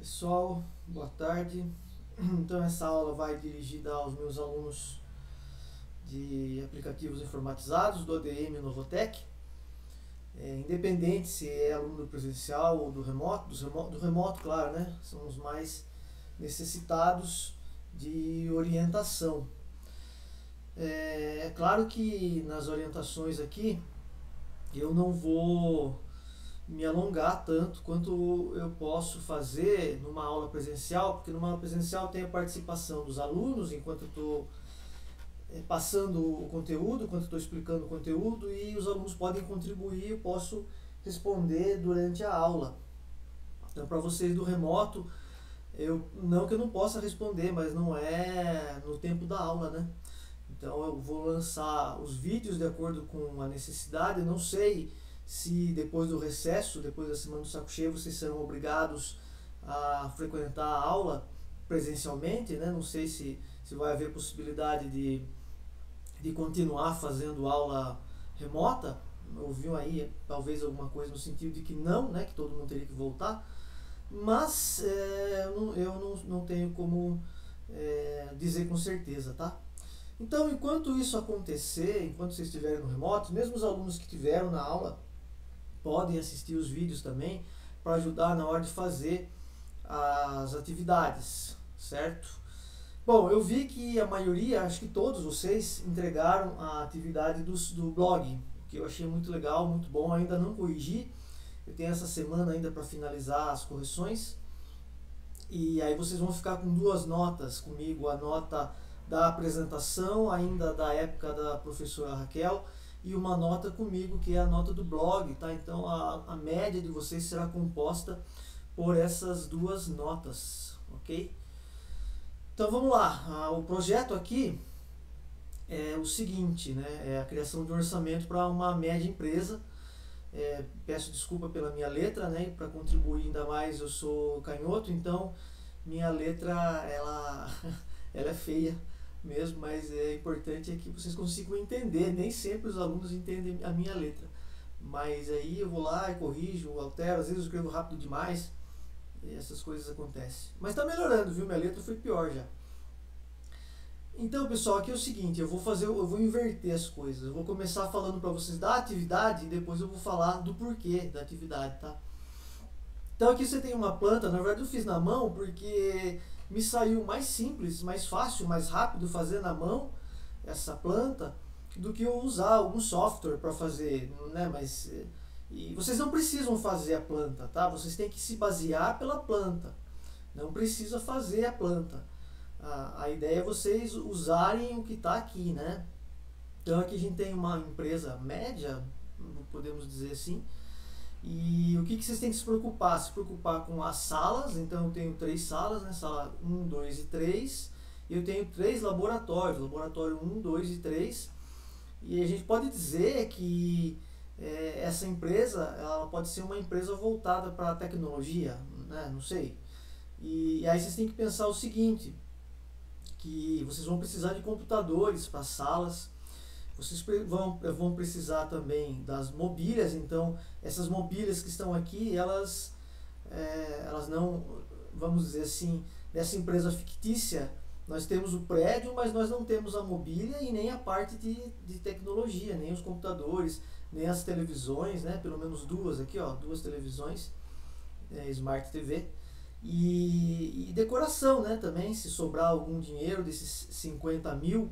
Pessoal, boa tarde. Então essa aula vai dirigida aos meus alunos de aplicativos informatizados do ADM Novotec. Independente se é aluno do presencial ou do remoto, do remoto, claro, né? São os mais necessitados de orientação. É claro que nas orientações aqui eu não vou me alongar tanto quanto eu posso fazer numa aula presencial, porque numa aula presencial tem a participação dos alunos enquanto eu estou passando o conteúdo, enquanto eu estou explicando o conteúdo, e os alunos podem contribuir, eu posso responder durante a aula. Então, para vocês do remoto, não que eu não possa responder, mas não é no tempo da aula, né? Então eu vou lançar os vídeos de acordo com a necessidade. Eu não sei se depois do recesso, depois da semana do saco cheio, vocês serão obrigados a frequentar a aula presencialmente, né? Não sei se vai haver possibilidade de continuar fazendo aula remota. Ouviu aí talvez alguma coisa no sentido de que não, né? Que todo mundo teria que voltar. Mas eu não tenho como dizer com certeza, tá? Então, enquanto isso acontecer, enquanto vocês estiverem no remoto, mesmo os alunos que estiveram na aula podem assistir os vídeos também para ajudar na hora de fazer as atividades, certo? Bom, eu vi que a maioria, acho que todos vocês entregaram a atividade do blog, o que eu achei muito legal, muito bom. Ainda não corrigi, eu tenho essa semana ainda para finalizar as correções. E aí vocês vão ficar com duas notas comigo, a nota da apresentação, ainda da época da professora Raquel, e uma nota comigo, que é a nota do blog, tá? Então a média de vocês será composta por essas duas notas, ok? Então vamos lá, o projeto aqui é o seguinte, né? É a criação de um orçamento para uma média empresa. Peço desculpa pela minha letra, né? Para contribuir ainda mais, eu sou canhoto, então minha letra ela é feia mesmo, mas é importante que vocês consigam entender. Nem sempre os alunos entendem a minha letra, mas aí eu vou lá e corrijo, altero, às vezes eu escrevo rápido demais, e essas coisas acontecem. Mas está melhorando, viu? Minha letra foi pior já. Então, pessoal, aqui é o seguinte, eu vou inverter as coisas. Eu vou começar falando para vocês da atividade e depois eu vou falar do porquê da atividade, tá? Então aqui você tem uma planta. Na verdade eu fiz na mão porque me saiu mais simples, mais fácil, mais rápido fazer na mão essa planta do que eu usar algum software para fazer, né? Mas e vocês não precisam fazer a planta, tá? Vocês têm que se basear pela planta. Não precisa fazer a planta. A ideia é vocês usarem o que está aqui, né? Então aqui a gente tem uma empresa média, podemos dizer assim. E o que vocês têm que se preocupar? Se preocupar com as salas. Então eu tenho 3 salas, né? Sala 1, 2 e 3. E eu tenho 3 laboratórios, laboratório 1, 2 e 3. E a gente pode dizer que essa empresa ela pode ser uma empresa voltada para a tecnologia, né? Não sei. E aí vocês têm que pensar o seguinte, que vocês vão precisar de computadores para salas. Vocês vão precisar também das mobílias. Então essas mobílias que estão aqui, elas não, vamos dizer assim, nessa empresa fictícia, nós temos o prédio, mas nós não temos a mobília e nem a parte de tecnologia, nem os computadores, nem as televisões, né? Pelo menos duas aqui, ó, 2 televisões, Smart TV. E decoração, né? Também, se sobrar algum dinheiro desses 50 mil,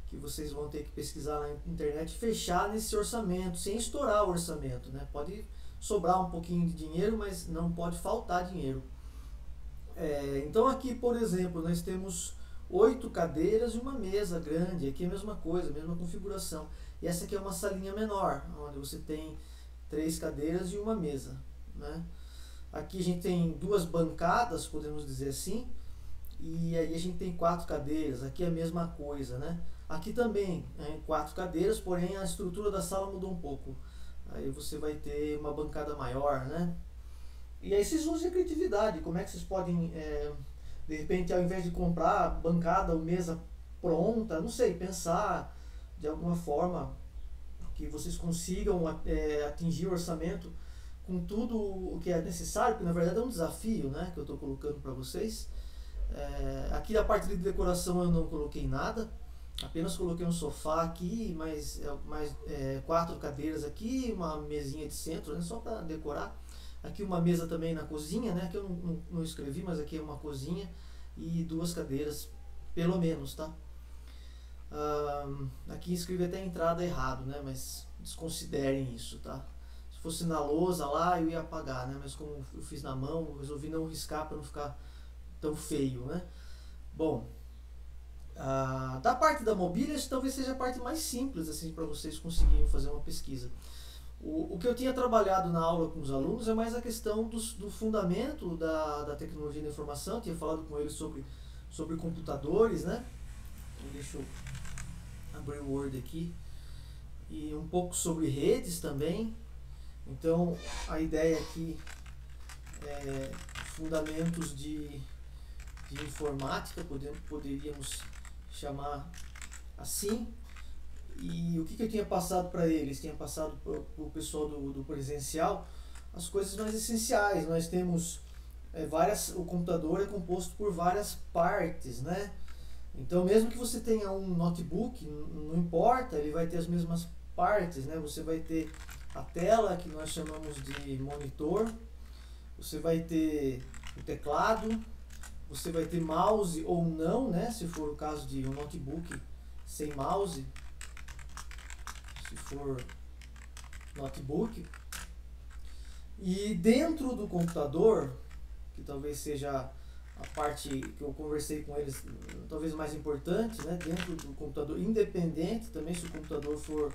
que vocês vão ter que pesquisar na internet, fechar nesse orçamento, sem estourar o orçamento, né? Pode sobrar um pouquinho de dinheiro, mas não pode faltar dinheiro. Então aqui, por exemplo, nós temos 8 cadeiras e uma mesa grande. Aqui é a mesma coisa, a mesma configuração. E essa aqui é uma salinha menor, onde você tem 3 cadeiras e uma mesa, né? Aqui a gente tem 2 bancadas, podemos dizer assim, e aí a gente tem 4 cadeiras. Aqui é a mesma coisa, né? Aqui também, 4 cadeiras, porém a estrutura da sala mudou um pouco. Aí você vai ter uma bancada maior, né? E aí vocês usam a criatividade. Como é que vocês podem, de repente, ao invés de comprar bancada ou mesa pronta, não sei, pensar de alguma forma que vocês consigam atingir o orçamento com tudo o que é necessário, porque na verdade é um desafio, né, que eu estou colocando para vocês. Aqui a parte de decoração eu não coloquei nada, apenas coloquei um sofá aqui, mais 4 cadeiras aqui, uma mesinha de centro, né, só para decorar. Aqui uma mesa também na cozinha, né, que eu não escrevi, mas aqui é uma cozinha e 2 cadeiras, pelo menos, tá? Aqui escrevi até a entrada errado, né, mas desconsiderem isso, tá? Se fosse na lousa lá eu ia apagar, né, mas como eu fiz na mão, eu resolvi não riscar para não ficar tão feio, né? Bom, da parte da mobília, talvez seja a parte mais simples assim para vocês conseguirem fazer uma pesquisa. O que eu tinha trabalhado na aula com os alunos é mais a questão do fundamento da tecnologia da informação. Eu tinha falado com eles sobre computadores, né? Então, deixa eu abrir o Word aqui. E um pouco sobre redes também. Então, a ideia aqui é fundamentos de informática, poderíamos chamar assim. E o que eu tinha passado para eles? Tinha passado para o pessoal do presencial as coisas mais essenciais. Nós temos o computador é composto por várias partes, né? Então, mesmo que você tenha um notebook, não importa, ele vai ter as mesmas partes, né? Você vai ter a tela, que nós chamamos de monitor, você vai ter o teclado, você vai ter mouse ou não, né? Se for o caso de um notebook sem mouse, se for notebook. E dentro do computador, que talvez seja a parte que eu conversei com eles, talvez mais importante, né? Dentro do computador, independente também se o computador for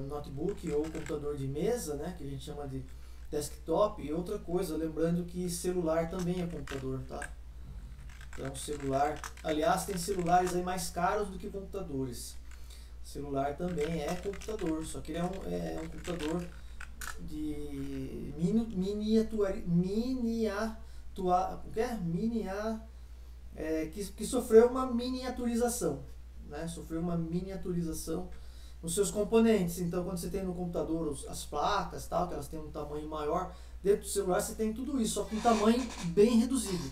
notebook ou computador de mesa, né? Que a gente chama de desktop. E outra coisa, lembrando que celular também é computador, tá? Então celular, aliás, tem celulares aí mais caros do que computadores. Celular também é computador, só que ele é um computador de que sofreu uma miniaturização, né? Sofreu uma miniaturização nos seus componentes. Então, quando você tem no computador as placas, tal, que elas têm um tamanho maior, dentro do celular você tem tudo isso, só que um tamanho bem reduzido.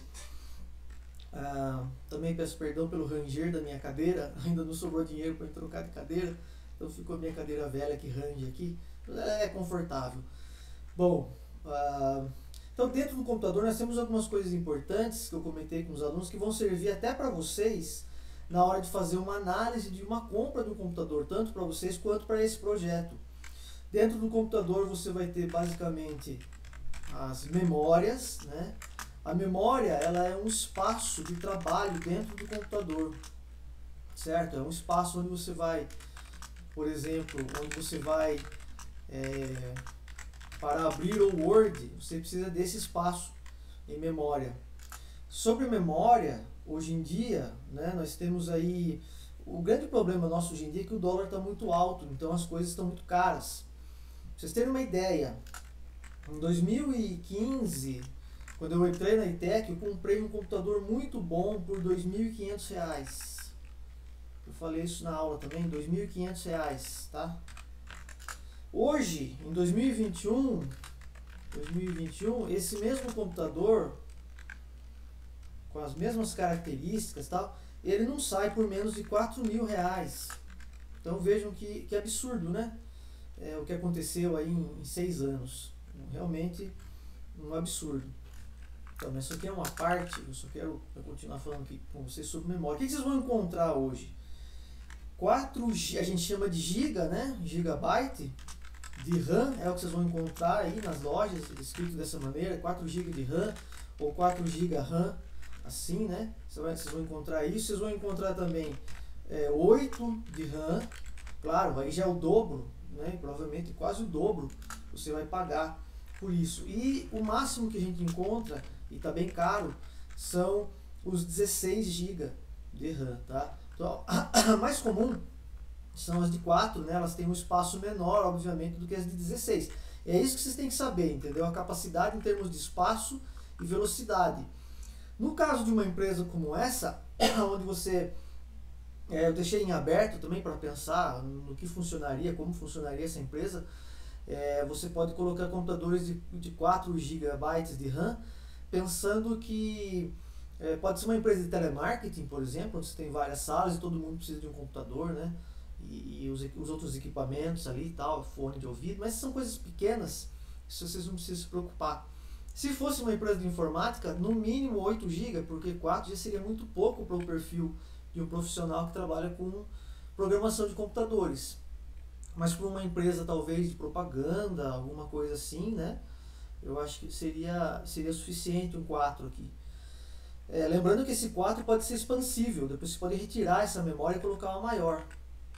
Também peço perdão pelo ranger da minha cadeira, ainda não sobrou dinheiro para trocar de cadeira, então ficou a minha cadeira velha que range aqui, mas é confortável. Bom, então dentro do computador nós temos algumas coisas importantes que eu comentei com os alunos que vão servir até para vocês na hora de fazer uma análise de uma compra do computador, tanto para vocês quanto para esse projeto. Dentro do computador você vai ter basicamente as memórias, né? A memória, ela é um espaço de trabalho dentro do computador, certo? É um espaço onde você vai, por exemplo, para abrir o Word, você precisa desse espaço em memória. Sobre memória, hoje em dia, né, nós temos aí, o grande problema nosso hoje em dia é que o dólar está muito alto, então as coisas estão muito caras. Pra vocês terem uma ideia, em 2015, quando eu entrei na ITEC, eu comprei um computador muito bom por R$ 2.500. Eu falei isso na aula também, R$ 2.500, tá? Hoje, em 2021, esse mesmo computador, com as mesmas características e tal, ele não sai por menos de R$ 4.000. Então vejam que absurdo, né? O que aconteceu aí em 6 anos. Realmente um absurdo. Então, isso aqui é uma parte, eu só quero continuar falando aqui com vocês sobre memória. O que vocês vão encontrar hoje? 4G, a gente chama de giga, né? Gigabyte de RAM é o que vocês vão encontrar aí nas lojas, escrito dessa maneira, 4 GB de RAM ou 4 GB RAM, assim, né? Vocês vão encontrar isso. Vocês vão encontrar também 8 de RAM, claro, aí já é o dobro, né? Provavelmente quase o dobro você vai pagar por isso. E o máximo que a gente encontra, e está bem caro, são os 16 GB de RAM, tá? Então, a mais comum são as de 4, né? Elas têm um espaço menor, obviamente, do que as de 16. É isso que vocês têm que saber, entendeu? A capacidade em termos de espaço e velocidade. No caso de uma empresa como essa, onde você... eu deixei em aberto também para pensar no que funcionaria, como funcionaria essa empresa. Você pode colocar computadores de 4 GB de RAM, pensando que pode ser uma empresa de telemarketing, por exemplo, onde você tem várias salas e todo mundo precisa de um computador, né? E os outros equipamentos ali e tal, fone de ouvido, mas são coisas pequenas, isso vocês não precisam se preocupar. Se fosse uma empresa de informática, no mínimo 8 GB, porque 4 já seria muito pouco para o perfil de um profissional que trabalha com programação de computadores. Mas para uma empresa talvez de propaganda, alguma coisa assim, né? Eu acho que seria suficiente um 4 aqui. Lembrando que esse 4 pode ser expansível, depois você pode retirar essa memória e colocar uma maior.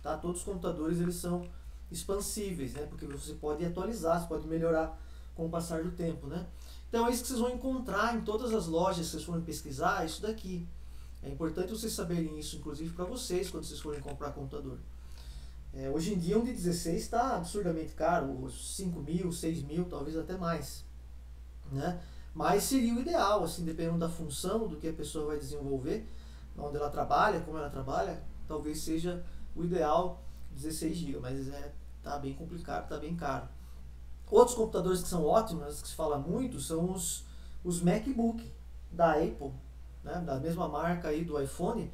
Tá? Todos os computadores eles são expansíveis, né? Porque você pode atualizar, você pode melhorar com o passar do tempo, né? Então é isso que vocês vão encontrar em todas as lojas que vocês forem pesquisar, isso daqui. É importante vocês saberem isso, inclusive para vocês, quando vocês forem comprar computador. Hoje em dia um de 16 está absurdamente caro, 5 mil, 6 mil, talvez até mais, né? Mas seria o ideal, assim, dependendo da função, do que a pessoa vai desenvolver, onde ela trabalha, como ela trabalha, talvez seja o ideal 16 GB, mas tá bem complicado, tá bem caro. Outros computadores que são ótimos, que se fala muito, são os MacBook da Apple, né, da mesma marca aí do iPhone,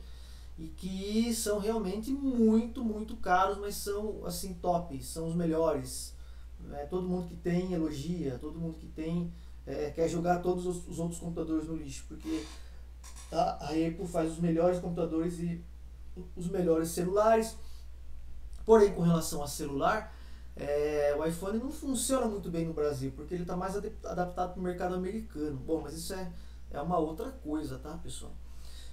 e que são realmente muito, muito caros, mas são assim top, são os melhores. Todo mundo que tem elogia, todo mundo que tem quer jogar todos os outros computadores no lixo, porque a Apple faz os melhores computadores e os melhores celulares. Porém, com relação a celular, o iPhone não funciona muito bem no Brasil, porque ele está mais adaptado para o mercado americano. Bom, mas isso é uma outra coisa, tá, pessoal?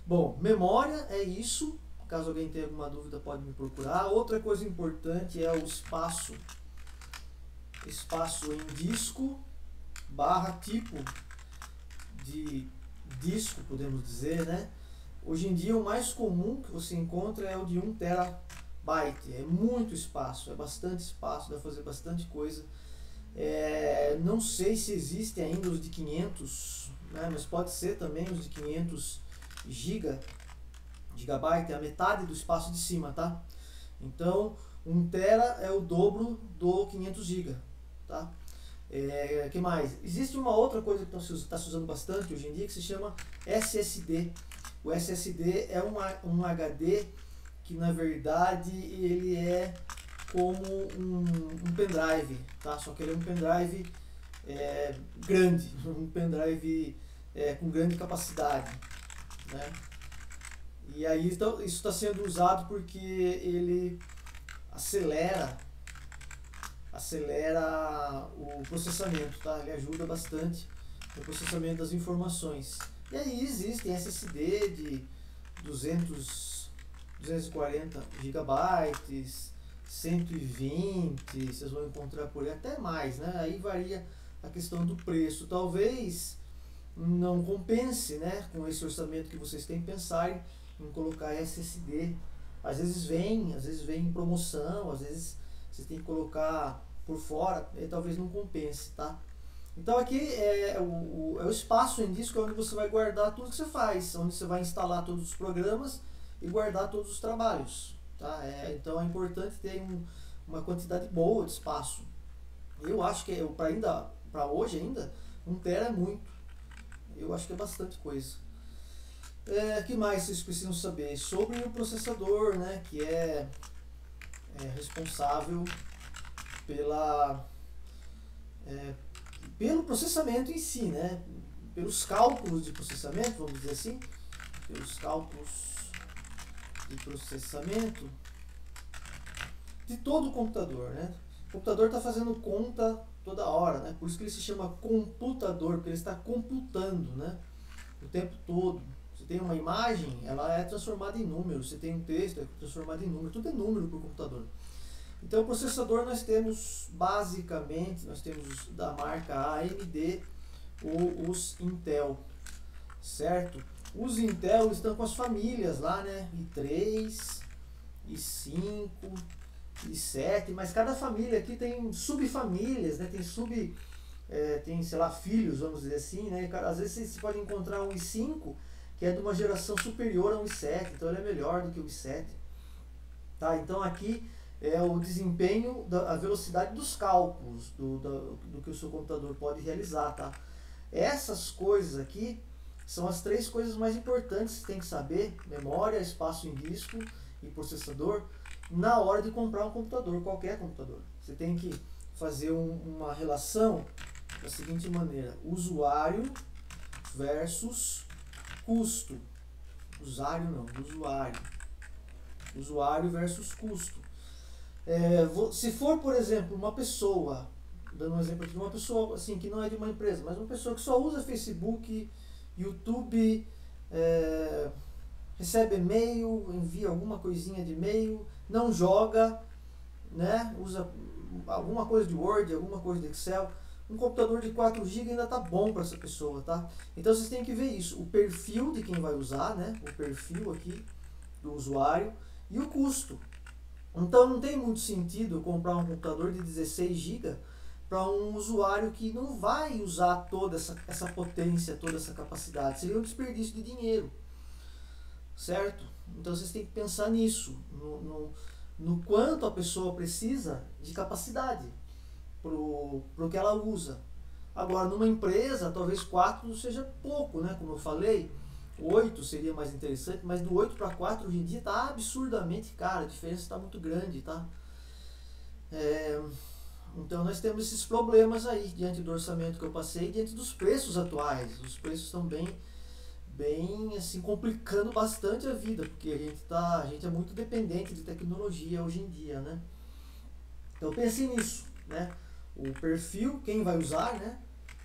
Bom, memória é isso. Caso alguém tenha alguma dúvida, pode me procurar. Outra coisa importante é o espaço em disco / tipo de disco, podemos dizer, né? Hoje em dia o mais comum que você encontra é o de 1 terabyte. É muito espaço, é bastante espaço, dá para fazer bastante coisa. Não sei se existe ainda os de 500, né? Mas pode ser também os de 500 gigabyte, é a metade do espaço de cima, tá? Então 1 tera é o dobro do 500 GB, tá? Que mais? Existe uma outra coisa que está se usando bastante hoje em dia, que se chama SSD. O SSD é um HD que na verdade ele é como um pendrive, tá? Só que ele é um pendrive grande, um pendrive com grande capacidade, né? E aí então, isso está sendo usado porque ele acelera o processamento, tá? Ele ajuda bastante no processamento das informações. E aí existem SSD de 240 gigabytes, 120, vocês vão encontrar por aí, até mais, né? Aí varia a questão do preço. Talvez não compense, né, com esse orçamento que vocês têm, pensarem em colocar SSD. Às vezes vem em promoção, às vezes você tem que colocar por fora, e talvez não compense, tá? Então aqui é o espaço em disco, é onde você vai guardar tudo que você faz, onde você vai instalar todos os programas e guardar todos os trabalhos, tá? Então é importante ter uma quantidade boa de espaço. Eu acho que para hoje ainda, 1 tera é muito. Eu acho que é bastante coisa. Que mais vocês precisam saber? Sobre o processador, né, que é responsável pelo processamento em si, né? Pelos cálculos de processamento, vamos dizer assim, pelos cálculos de processamento de todo o computador, né? O computador está fazendo conta toda hora, né? Por isso que ele se chama computador, porque ele está computando, né, o tempo todo. Você tem uma imagem, ela é transformada em número. Você tem um texto, é transformado em número. Tudo é número para o computador. Então o processador basicamente, nós temos da marca AMD ou os Intel, certo? Os Intel estão com as famílias lá, né? i3, i5, i7, mas cada família aqui tem subfamílias, né? Tem, sei lá, filhos, vamos dizer assim, né? Às vezes você pode encontrar um i5 que é de uma geração superior a um i7, então ele é melhor do que o i7, tá? Então aqui é o desempenho, a velocidade dos cálculos do que o seu computador pode realizar, tá? Essas coisas aqui são as 3 coisas mais importantes que você tem que saber: memória, espaço em disco e processador, na hora de comprar um computador, qualquer computador. Você tem que fazer uma relação da seguinte maneira: usuário versus custo. Usuário não, usuário. Usuário versus custo. Se for, por exemplo, uma pessoa, dando um exemplo aqui, uma pessoa assim, que não é de uma empresa, mas uma pessoa que só usa Facebook, YouTube, recebe e-mail, envia alguma coisinha de e-mail, não joga, né, usa alguma coisa de Word, alguma coisa de Excel, um computador de 4 GB ainda tá bom para essa pessoa, tá? Então vocês têm que ver isso, o perfil de quem vai usar, né, o perfil aqui do usuário e o custo. Então não tem muito sentido eu comprar um computador de 16 GB para um usuário que não vai usar toda essa potência, toda essa capacidade. Seria um desperdício de dinheiro, certo? Então vocês têm que pensar nisso, no quanto a pessoa precisa de capacidade pro que ela usa. Agora, numa empresa, talvez 4 seja pouco, né? Como eu falei, 8 seria mais interessante, mas do 8 para 4 hoje em dia está absurdamente caro, a diferença está muito grande, tá? Então nós temos esses problemas aí, diante do orçamento que eu passei, diante dos preços atuais. Os preços estão bem assim, complicando bastante a vida, porque a gente é muito dependente de tecnologia hoje em dia, né? Então pense nisso, né? O perfil, quem vai usar, né?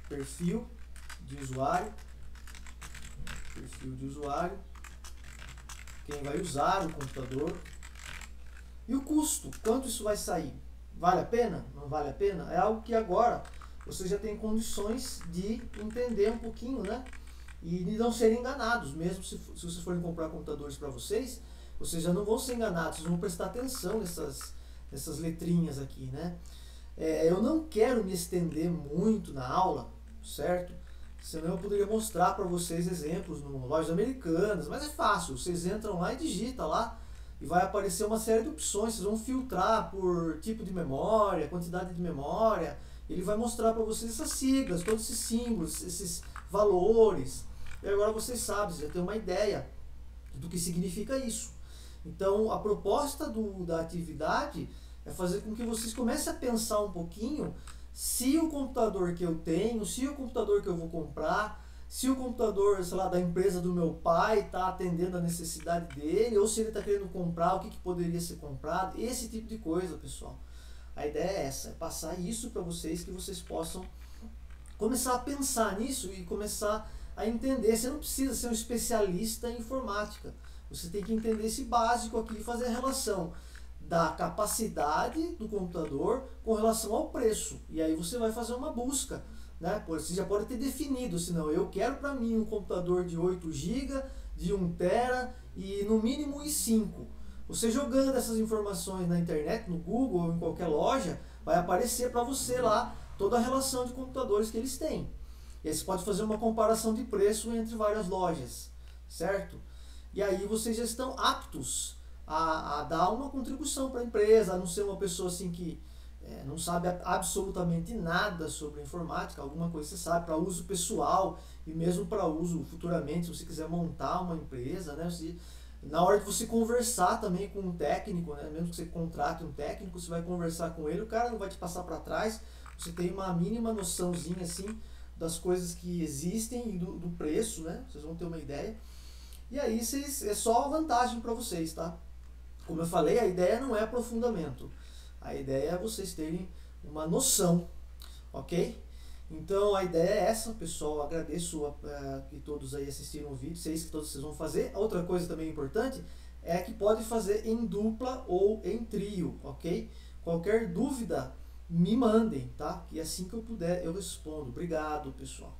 Perfil de usuário, quem vai usar o computador e o custo, quanto isso vai sair. Vale a pena? Não vale a pena? É algo que agora você já tem condições de entender um pouquinho, né? E de não serem enganados, mesmo se vocês forem comprar computadores para vocês já não vão ser enganados, vocês vão prestar atenção nessas letrinhas aqui, né? Eu não quero me estender muito na aula, certo? Senão eu poderia mostrar para vocês exemplos no Lojas Americanas, mas é fácil, vocês entram lá e digitam lá e vai aparecer uma série de opções, vocês vão filtrar por tipo de memória, quantidade de memória, ele vai mostrar para vocês essas siglas, todos esses símbolos, esses valores, e agora vocês sabem, vocês já têm uma ideia do que significa isso. Então a proposta da atividade é fazer com que vocês comecem a pensar um pouquinho se o computador que eu tenho, se o computador que eu vou comprar, se o computador, sei lá, da empresa do meu pai está atendendo a necessidade dele, ou se ele está querendo comprar, o que poderia ser comprado, esse tipo de coisa, pessoal. A ideia é essa, é passar isso para vocês, que vocês possam começar a pensar nisso e começar a entender. Você não precisa ser um especialista em informática, você tem que entender esse básico aqui e fazer a relação da capacidade do computador com relação ao preço. E aí você vai fazer uma busca, né? Você já pode ter definido, se não, eu quero para mim um computador de 8 GB, de 1 TB e no mínimo i5. Você jogando essas informações na internet, no Google ou em qualquer loja, vai aparecer para você lá toda a relação de computadores que eles têm. E aí você pode fazer uma comparação de preço entre várias lojas, certo? E aí vocês já estão aptos a dar uma contribuição para a empresa, a não ser uma pessoa assim que não sabe absolutamente nada sobre informática, alguma coisa você sabe, para uso pessoal e mesmo para uso futuramente, se você quiser montar uma empresa, né? Na hora de você conversar também com um técnico, né? Mesmo que você contrate um técnico, você vai conversar com ele, o cara não vai te passar para trás, você tem uma mínima noçãozinha assim das coisas que existem e do preço, né? Vocês vão ter uma ideia. E aí é só vantagem para vocês, tá? Como eu falei, a ideia não é aprofundamento. A ideia é vocês terem uma noção, ok? Então a ideia é essa, pessoal. Agradeço que todos aí assistiram o vídeo, se é isso que todos vocês vão fazer. Outra coisa também importante é que pode fazer em dupla ou em trio, ok? Qualquer dúvida, me mandem, tá? E assim que eu puder eu respondo. Obrigado, pessoal.